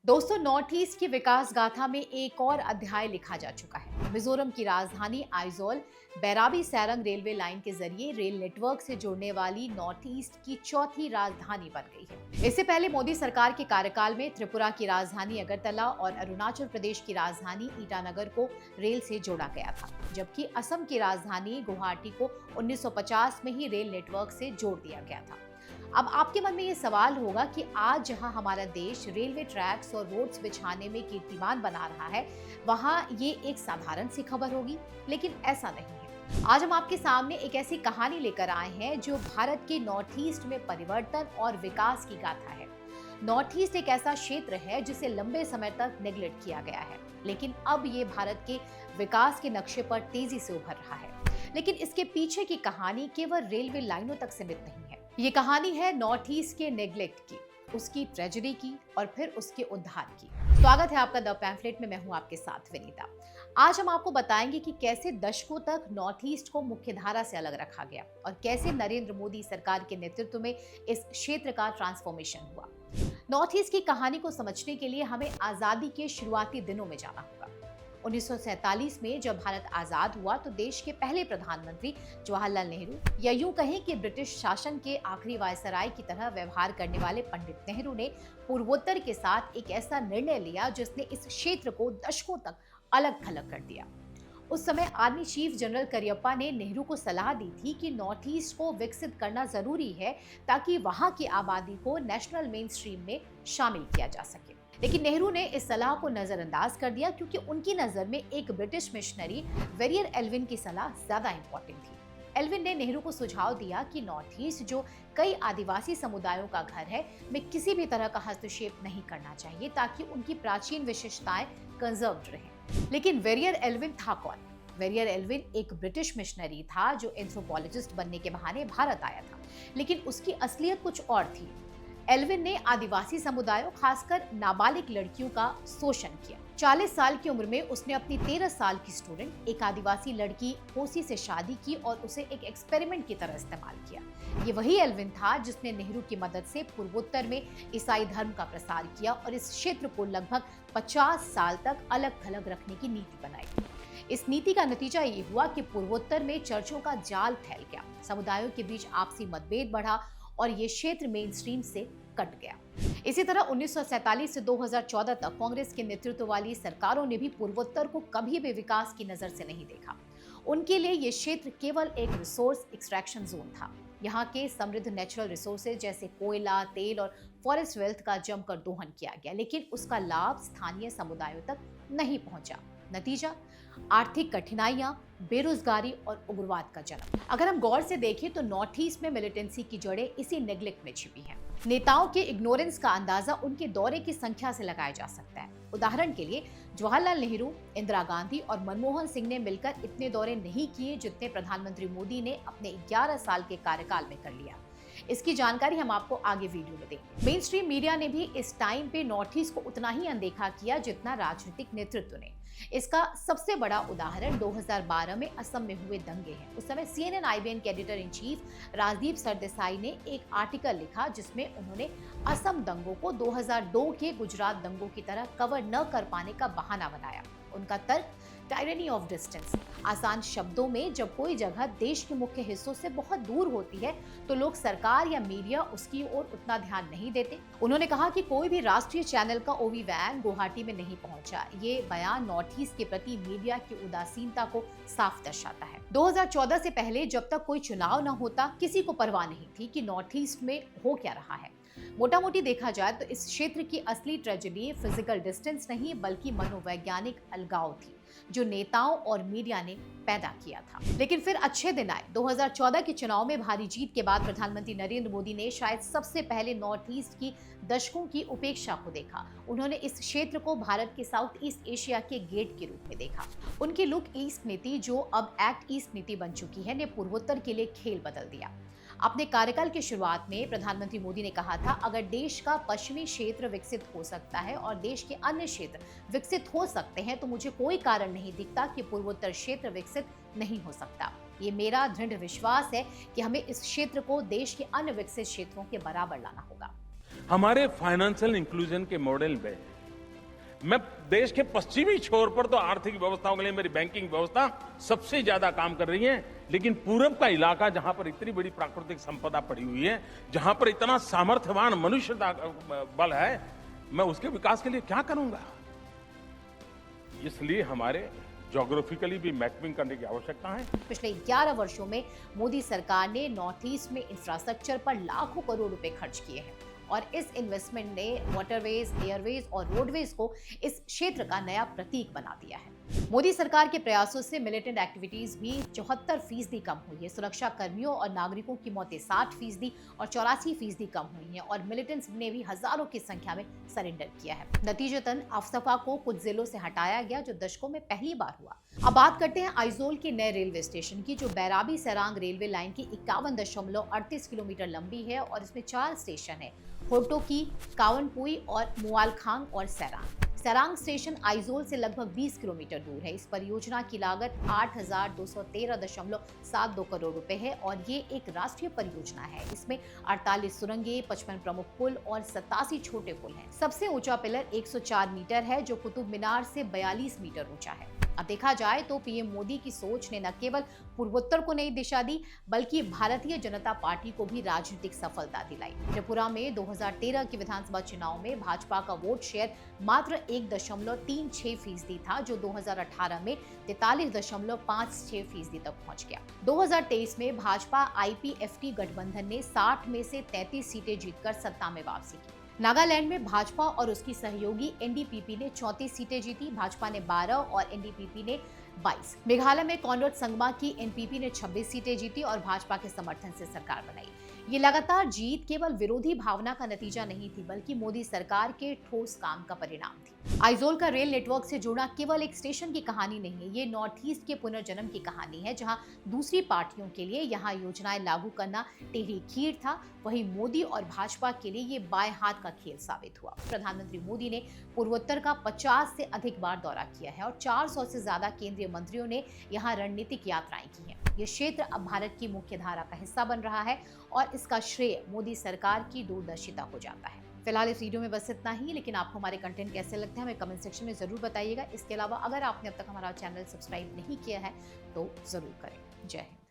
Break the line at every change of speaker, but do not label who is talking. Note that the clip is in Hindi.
दोस्तों, नॉर्थ ईस्ट की विकास गाथा में एक और अध्याय लिखा जा चुका है। मिजोरम की राजधानी आइजोल बैराबी सैरंग रेलवे लाइन के जरिए रेल नेटवर्क से जुड़ने वाली नॉर्थ ईस्ट की चौथी राजधानी बन गई है। इससे पहले मोदी सरकार के कार्यकाल में त्रिपुरा की राजधानी अगरतला और अरुणाचल प्रदेश की राजधानी ईटानगर को रेल से जोड़ा गया था, जबकि असम की राजधानी गुवाहाटी को 1950 में ही रेल नेटवर्क से जोड़ दिया गया था। अब आपके मन में ये सवाल होगा कि आज जहां हमारा देश रेलवे ट्रैक्स और रोड्स बिछाने में कीर्तिमान बना रहा है, वहां ये एक साधारण सी खबर होगी, लेकिन ऐसा नहीं है। आज हम आपके सामने एक ऐसी कहानी लेकर आए हैं जो भारत के नॉर्थ ईस्ट में परिवर्तन और विकास की गाथा है। नॉर्थ ईस्ट एक ऐसा क्षेत्र है जिसे लंबे समय तक नेग्लेक्ट किया गया है, लेकिन अब ये भारत के विकास के नक्शे पर तेजी से उभर रहा है। लेकिन इसके पीछे की कहानी केवल रेलवे लाइनों तक सीमित नहीं है। ये कहानी है नॉर्थ ईस्ट के नेग्लेक्ट की, उसकी ट्रेजेडी की और फिर उसके उद्धार की। स्वागत है आपका द पैम्फलेट में। मैं हूं आपके साथ विनीता। आज हम आपको बताएंगे कि कैसे दशकों तक नॉर्थ ईस्ट को मुख्यधारा से अलग रखा गया और कैसे नरेंद्र मोदी सरकार के नेतृत्व में इस क्षेत्र का ट्रांसफॉर्मेशन हुआ। नॉर्थ ईस्ट की कहानी को समझने के लिए हमें आजादी के शुरुआती दिनों में जाना होगा। 1947 में जब भारत आजाद हुआ तो देश के पहले प्रधानमंत्री जवाहरलाल नेहरू, या यूं कहें कि ब्रिटिश शासन के आखिरी वायसराय की तरह व्यवहार करने वाले पंडित नेहरू ने पूर्वोत्तर के साथ एक ऐसा निर्णय लिया जिसने इस क्षेत्र को दशकों तक अलग थलग कर दिया। उस समय आर्मी चीफ जनरल करियप्पा ने नेहरू को सलाह दी थी कि नॉर्थ ईस्ट को विकसित करना जरूरी है ताकि वहां की आबादी को नेशनल मेन स्ट्रीम में शामिल किया जा सके। लेकिन नेहरू ने इस सलाह को नजरअंदाज कर दिया क्योंकि उनकी नजर में एक ब्रिटिश मिशनरी वेरियर एल्विन की सलाह ज्यादा इंपॉर्टेंट थी। एल्विन ने नेहरू को सुझाव दिया कि नॉर्थ ईस्ट जो कई आदिवासी समुदायों का घर है, में किसी भी तरह का हस्तक्षेप नहीं करना चाहिए ताकि उनकी प्राचीन विशेषताएं कंजर्व्ड रहें। लेकिन वेरियर एल्विन था कौन? वेरियर एल्विन एक ब्रिटिश मिशनरी था जो एंथ्रोपोलॉजिस्ट बनने के बहाने भारत आया था, लेकिन उसकी असलियत कुछ और थी। एल्विन ने आदिवासी समुदायों, खासकर नाबालिग लड़कियों का शोषण किया। 40 साल की उम्र में उसने अपनी 13 साल की स्टूडेंट, एक आदिवासी लड़की कोसी से शादी की और उसे एक एक्सपेरिमेंट की तरह इस्तेमाल किया। ये वही एल्विन था जिसने नेहरू की मदद से पूर्वोत्तर में ईसाई धर्म का प्रसार किया और इस क्षेत्र को लगभग 50 साल तक अलग थलग रखने की नीति बनाई। इस नीति का नतीजा ये हुआ कि पूर्वोत्तर में चर्चों का जाल फैल गया, समुदायों के बीच आपसी मतभेद बढ़ा और ये क्षेत्र मेन स्ट्रीम से कट गया। इसी तरह 1947 से 2014 तक कांग्रेस के नेतृत्व वाली सरकारों ने भी पूर्वोत्तर को कभी भी विकास की नजर से नहीं देखा। उनके लिए ये क्षेत्र केवल एक रिसोर्स एक्सट्रैक्शन जोन था। यहाँ के समृद्ध नेचुरल रिसोर्सेज जैसे कोयला, तेल और फॉरेस्ट वेल्थ का जमकर दोहन किया गया, लेकिन उसका लाभ स्थानीय समुदायों तक नहीं पहुंचा। नतीजा, आर्थिक कठिनाइयां, बेरोजगारी और उग्रवाद का जन्म। अगर हम गौर से देखें तो नॉर्थ ईस्ट में मिलिटेंसी की जड़ें इसी नेग्लेक्ट में छिपी हैं। नेताओं के इग्नोरेंस का अंदाजा उनके दौरे की संख्या से लगाया जा सकता है। उदाहरण के लिए जवाहरलाल नेहरू, इंदिरा गांधी और मनमोहन सिंह ने मिलकर इतने दौरे नहीं किए जितने प्रधानमंत्री मोदी ने अपने 11 साल के कार्यकाल में कर लिया। इसकी जानकारी हम आपको आगे वीडियो में देंगे। मेन स्ट्रीम मीडिया ने भी इस टाइम पे नॉर्थ ईस्ट को उतना ही अनदेखा किया जितना राजनीतिक नेतृत्व ने। इसका सबसे बड़ा उदाहरण 2012 में असम में हुए दंगे हैं। उस समय CNN IBN के editor in chief Rajdeep Sardesai ने एक आर्टिकल लिखा जिसमें उन्होंने असम दंगों को 2002 के गुजरात दंगों की तरह कवर न कर पाने का बहाना बनाया। उनका तर्क, टायरनी ऑफ डिस्टेंस। आसान शब्दों में, जब कोई जगह देश के मुख्य हिस्सों से बहुत दूर होती है तो लोग, सरकार या मीडिया उसकी ओर उतना ध्यान नहीं देते। उन्होंने कहा कि कोई भी राष्ट्रीय चैनल का ओवी वैन गुवाहाटी में नहीं पहुंचा। ये बयान नॉर्थ ईस्ट के प्रति मीडिया की उदासीनता को साफ दर्शाता है। 2014 से पहले जब तक कोई चुनाव न होता, किसी को परवाह नहीं थी कि नॉर्थ ईस्ट में हो क्या रहा है। मोटा मोटी देखा जाए तो इस क्षेत्र की असली ट्रेजेडी फिजिकल डिस्टेंस नहीं बल्कि मनोवैज्ञानिक अलगाव थी, जो नेताओं और मीडिया ने पैदा किया था। लेकिन फिर अच्छे दिन आए। 2014 के चुनाव में भारी जीत के बाद प्रधानमंत्री नरेंद्र मोदी ने शायद सबसे पहले नॉर्थ ईस्ट की दशकों की उपेक्षा को देखा। उन्होंने इस क्षेत्र को भारत के साउथ ईस्ट एशिया के गेट के रूप में देखा। उनकी लुक ईस्ट नीति, जो अब एक्ट ईस्ट नीति बन चुकी है, ने पूर्वोत्तर के लिए खेल बदल दिया। अपने कार्यकाल की शुरुआत में प्रधानमंत्री मोदी ने कहा था, अगर देश का पश्चिमी क्षेत्र विकसित हो सकता है और देश के अन्य क्षेत्र विकसित हो सकते हैं तो मुझे कोई कारण नहीं दिखता कि पूर्वोत्तर क्षेत्र विकसित नहीं हो सकता। ये मेरा दृढ़ विश्वास है कि हमें इस क्षेत्र को देश के अन्य विकसित क्षेत्रों के बराबर लाना होगा।
हमारे फाइनेंशियल इंक्लूजन के मॉडल में मैं देश के पश्चिमी छोर पर तो आर्थिक व्यवस्थाओं के लिए मेरी बैंकिंग व्यवस्था सबसे ज्यादा काम कर रही है, लेकिन पूरब का इलाका जहां पर इतनी बड़ी प्राकृतिक संपदा पड़ी हुई है, जहां पर इतना सामर्थ्यवान मनुष्य बल है, मैं उसके विकास के लिए क्या करूंगा? इसलिए हमारे ज्योग्राफिकली भी मैपिंग करने की आवश्यकता है।
पिछले 11 वर्षों में मोदी सरकार ने नॉर्थ ईस्ट में इंफ्रास्ट्रक्चर पर लाखों करोड़ रुपए खर्च किए हैं और इस इन्वेस्टमेंट ने वाटरवेज, एयरवेज और रोडवेज को इस क्षेत्र का नया प्रतीक बना दिया है। मोदी सरकार के प्रयासों से मिलिटेंट एक्टिविटीज भी 74% कम हुई है। सुरक्षा कर्मियों और नागरिकों की मौतें 60% और 84% कम हुई हैं और मिलिटेंट्स ने भी हजारों की संख्या में सरेंडर किया है। नतीजतन अफसफा को कुछ जिलों से हटाया गया, जो दशकों में पहली बार हुआ। अब बात करते हैं आइजोल के नए रेलवे स्टेशन की, जो बैराबी सरांग रेलवे लाइन की 51.38 किलोमीटर लंबी है और इसमें 4 स्टेशन है: होटोकी, कावनपुई और मुआलखांग और सरांग। सरांग स्टेशन आइजोल से लगभग 20 किलोमीटर दूर है। इस परियोजना की लागत 8,213.72 करोड़ रुपए है और ये एक राष्ट्रीय परियोजना है। इसमें 48 सुरंगें, 55 प्रमुख पुल और 87 छोटे पुल हैं। सबसे ऊंचा पिलर 104 मीटर है, जो कुतुब मीनार से 42 मीटर ऊंचा है। अब देखा जाए तो पीएम मोदी की सोच ने न केवल पूर्वोत्तर को नई दिशा दी, बल्कि भारतीय जनता पार्टी को भी राजनीतिक सफलता दिलाई। त्रिपुरा में 2013 के विधानसभा चुनाव में भाजपा का वोट शेयर मात्र 1.36% था, जो 2018 में 43.56% तक पहुंच गया। 2023 में भाजपा आईपीएफटी गठबंधन ने 60 में से 33 सीटें जीतकर सत्ता में वापसी की। नागालैंड में भाजपा और उसकी सहयोगी एनडीपीपी ने 34 सीटें जीती, भाजपा ने 12 और एनडीपीपी ने 22। मेघालय में कॉनराड संगमा की एनपीपी ने 26 सीटें जीती और भाजपा के समर्थन से सरकार बनाई। ये लगातार जीत केवल विरोधी भावना का नतीजा नहीं थी, बल्कि मोदी सरकार के ठोस काम का परिणाम थी। आइजोल का रेल नेटवर्क से जुड़ना केवल एक स्टेशन की कहानी नहीं है, ये नॉर्थ ईस्ट के पुनर्जन्म की कहानी है। जहां दूसरी पार्टियों के लिए यहाँ योजनाएं लागू करना टेढ़ी खीर था, वहीं मोदी और भाजपा के लिए ये बाएं हाथ का खेल साबित हुआ। प्रधानमंत्री मोदी ने पूर्वोत्तर का 50 से अधिक बार दौरा किया है और 400 से ज्यादा केंद्रीय मंत्रियों ने यहाँ रणनीतिक यात्राएं की हैं। ये क्षेत्र अब भारत की मुख्य धारा का हिस्सा बन रहा है और इसका श्रेय मोदी सरकार की दूरदर्शिता को जाता है। फिलहाल इस वीडियो में बस इतना ही, लेकिन आपको हमारे कंटेंट कैसे लगते हैं हमें कमेंट सेक्शन में जरूर बताइएगा। इसके अलावा अगर आपने अब तक हमारा चैनल सब्सक्राइब नहीं किया है तो जरूर करें। जय हिंद।